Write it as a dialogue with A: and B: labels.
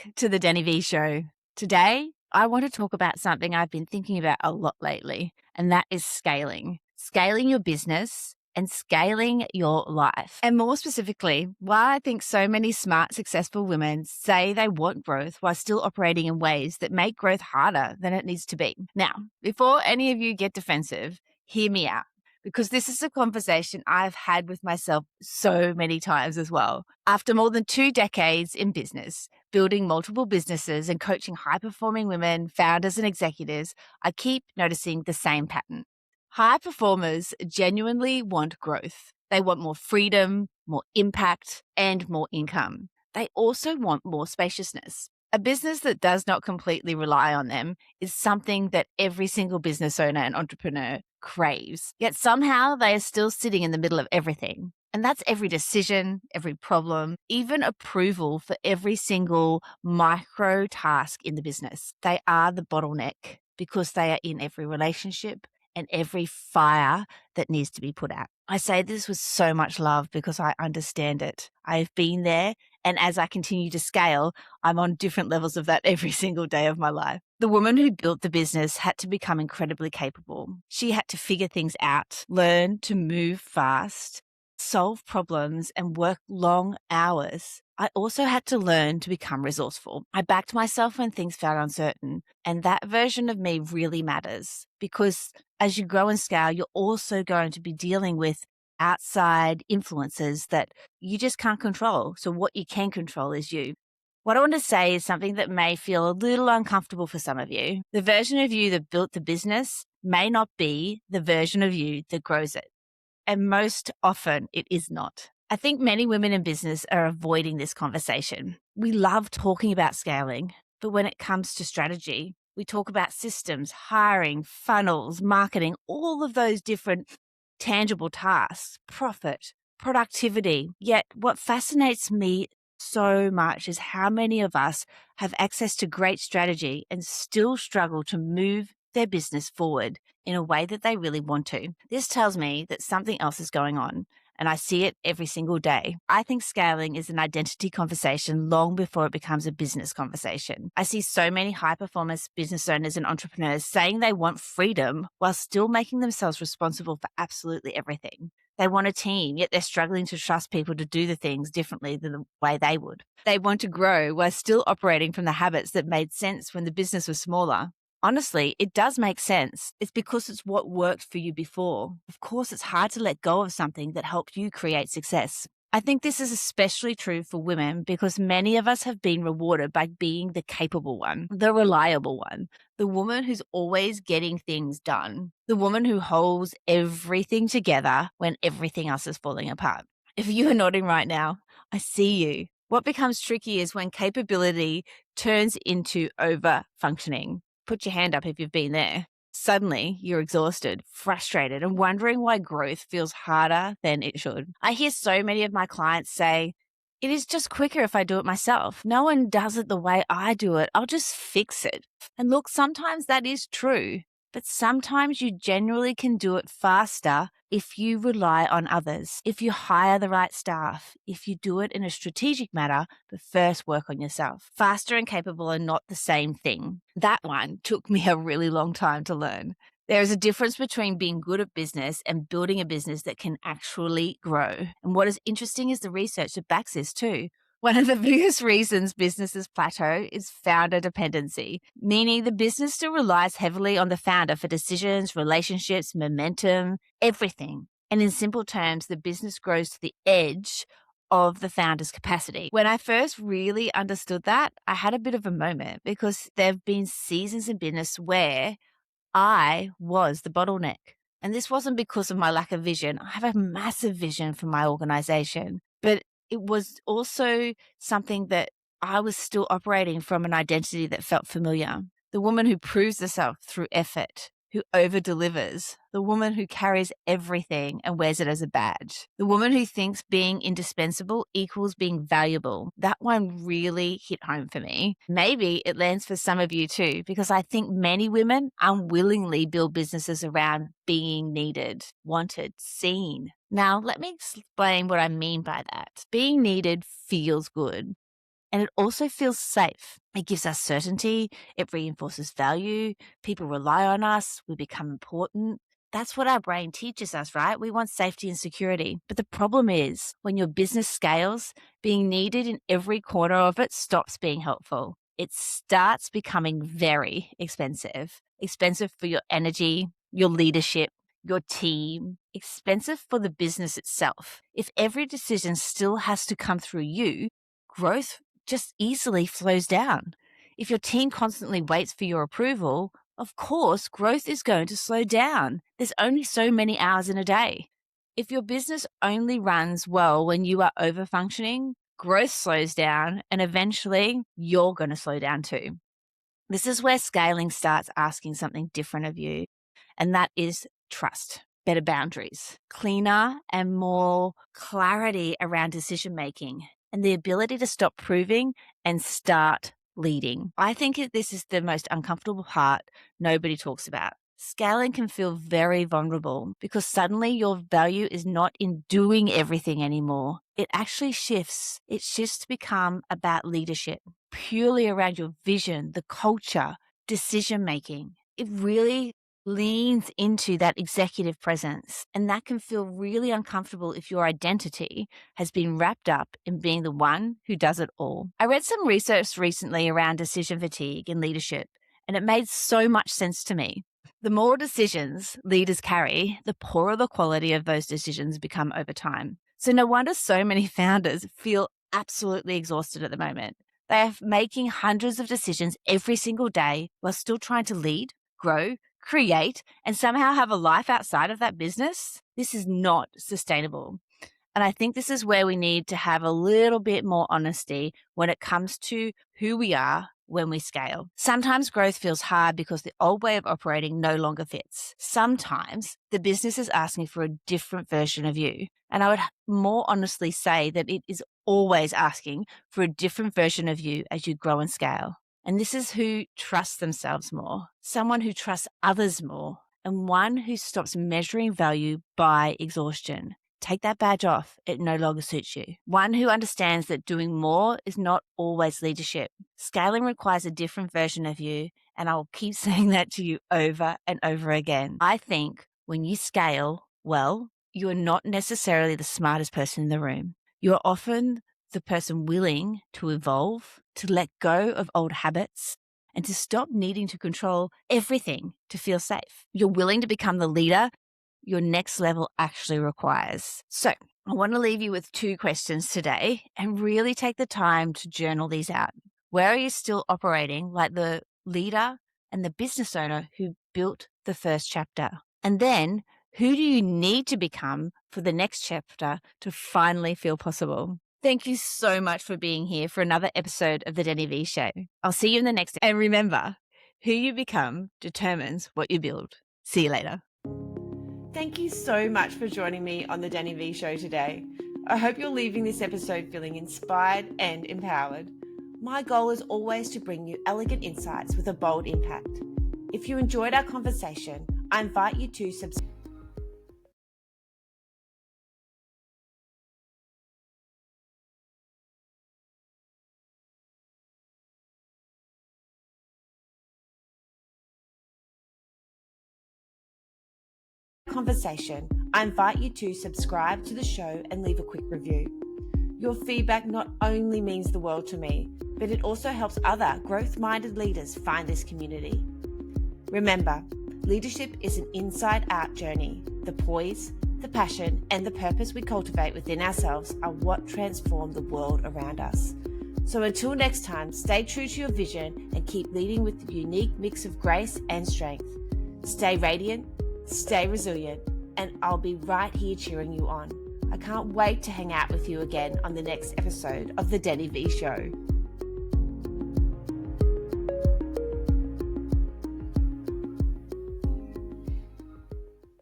A: back to the Danni Vee Show. Today, I want to talk about something I've been thinking about a lot lately, and that is scaling. Scaling your business and scaling your life. And more specifically, why I think so many smart, successful women say they want growth while still operating in ways that make growth harder than it needs to be. Now, before any of you get defensive, hear me out, because this is a conversation I've had with myself so many times as well. After more than 2 decades in business, building multiple businesses and coaching high-performing women, founders and executives, I keep noticing the same pattern. High performers genuinely want growth. They want more freedom, more impact, and more income. They also want more spaciousness. A business that does not completely rely on them is something that every single business owner and entrepreneur craves. Yet somehow they are still sitting in the middle of everything. And that's every decision, every problem, even approval for every single micro task in the business. They are the bottleneck because they are in every relationship and every fire that needs to be put out. I say this with so much love because I understand it. I've been there, and as I continue to scale, I'm on different levels of that every single day of my life. The woman who built the business had to become incredibly capable. She had to figure things out, learn to move fast, solve problems, and work long hours. I also had to learn to become resourceful. I backed myself when things felt uncertain, and that version of me really matters because as you grow and scale, you're also going to be dealing with outside influences that you just can't control. So what you can control is you. What I want to say is something that may feel a little uncomfortable for some of you. The version of you that built the business may not be the version of you that grows it. And most often it is not. I think many women in business are avoiding this conversation. We love talking about scaling, but when it comes to strategy, we talk about systems, hiring, funnels, marketing, all of those different tangible tasks, profit, productivity. Yet what fascinates me so much is how many of us have access to great strategy and still struggle to move their business forward in a way that they really want to. This tells me that something else is going on, and I see it every single day. I think scaling is an identity conversation long before it becomes a business conversation. I see so many high-performance business owners and entrepreneurs saying they want freedom while still making themselves responsible for absolutely everything. They want a team, yet they're struggling to trust people to do the things differently than the way they would. They want to grow while still operating from the habits that made sense when the business was smaller. Honestly, it does make sense. It's because it's what worked for you before. Of course, it's hard to let go of something that helped you create success. I think this is especially true for women because many of us have been rewarded by being the capable one, the reliable one, the woman who's always getting things done, the woman who holds everything together when everything else is falling apart. If you are nodding right now, I see you. What becomes tricky is when capability turns into over-functioning. Put your hand up if you've been there. Suddenly, you're exhausted, frustrated, and wondering why growth feels harder than it should. I hear so many of my clients say, it is just quicker if I do it myself. No one does it the way I do it. I'll just fix it. And look, sometimes that is true, but sometimes you genuinely can do it faster if you rely on others, if you hire the right staff, if you do it in a strategic manner, but first work on yourself. Faster and capable are not the same thing. That one took me a really long time to learn. There is a difference between being good at business and building a business that can actually grow. And what is interesting is the research that backs this too. One of the biggest reasons businesses plateau is founder dependency, meaning the business still relies heavily on the founder for decisions, relationships, momentum, everything. And in simple terms, the business grows to the edge of the founder's capacity. When I first really understood that, I had a bit of a moment because there have been seasons in business where I was the bottleneck. And this wasn't because of my lack of vision. I have a massive vision for my organization, but it was also something that I was still operating from an identity that felt familiar. The woman who proves herself through effort, who over-delivers, the woman who carries everything and wears it as a badge, the woman who thinks being indispensable equals being valuable. That one really hit home for me. Maybe it lands for some of you too, because I think many women unwillingly build businesses around being needed, wanted, seen. Now, let me explain what I mean by that. Being needed feels good. And it also feels safe. It gives us certainty. It reinforces value. People rely on us. We become important. That's what our brain teaches us, right? We want safety and security. But the problem is when your business scales, being needed in every corner of it stops being helpful. It starts becoming very expensive. Expensive for your energy, your leadership, your team, expensive for the business itself. If every decision still has to come through you, growth just easily slows down. If your team constantly waits for your approval, of course, growth is going to slow down. There's only so many hours in a day. If your business only runs well when you are overfunctioning, growth slows down and eventually you're going to slow down too. This is where scaling starts asking something different of you, and that is trust, better boundaries, cleaner and more clarity around decision making, and the ability to stop proving and start leading. I think this is the most uncomfortable part nobody talks about. Scaling can feel very vulnerable because suddenly your value is not in doing everything anymore. It actually shifts. It shifts to become about leadership, purely around your vision, the culture, decision making. It really leans into that executive presence, and that can feel really uncomfortable if your identity has been wrapped up in being the one who does it all. I read some research recently around decision fatigue in leadership, and it made so much sense to me. The more decisions leaders carry, the poorer the quality of those decisions become over time. So no wonder so many founders feel absolutely exhausted at the moment. They are making hundreds of decisions every single day while still trying to lead, grow, create, and somehow have a life outside of that business. This is not sustainable. And I think this is where we need to have a little bit more honesty when it comes to who we are when we scale. Sometimes growth feels hard because the old way of operating no longer fits. Sometimes the business is asking for a different version of you. And I would more honestly say that it is always asking for a different version of you as you grow and scale. And this is who trusts themselves more, someone who trusts others more, and one who stops measuring value by exhaustion. Take that badge off. It no longer suits you. One who understands that doing more is not always leadership. Scaling requires a different version of you, and I'll keep saying that to you over and over again. I think when you scale well, you are not necessarily the smartest person in the room. You are often the person willing to evolve, to let go of old habits, and to stop needing to control everything to feel safe. You're willing to become the leader your next level actually requires. So I want to leave you with 2 questions today and really take the time to journal these out. Where are you still operating like the leader and the business owner who built the first chapter? And then who do you need to become for the next chapter to finally feel possible? Thank you so much for being here for another episode of the Danni Vee Show. I'll see you in the next. And remember, who you become determines what you build. See you later.
B: Thank you so much for joining me on the Danni Vee Show today. I hope you're leaving this episode feeling inspired and empowered. My goal is always to bring you elegant insights with a bold impact. If you enjoyed our conversation, I invite you to subscribe. I invite you to subscribe to the show and leave a quick review. Your feedback not only means the world to me, but it also helps other growth-minded leaders find this community. Remember, leadership is an inside-out journey. The poise, the passion, and the purpose we cultivate within ourselves are what transform the world around us. So until next time, stay true to your vision and keep leading with the unique mix of grace and strength. Stay radiant, stay resilient, and I'll be right here cheering you on. I can't wait to hang out with you again on the next episode of the Danni Vee Show.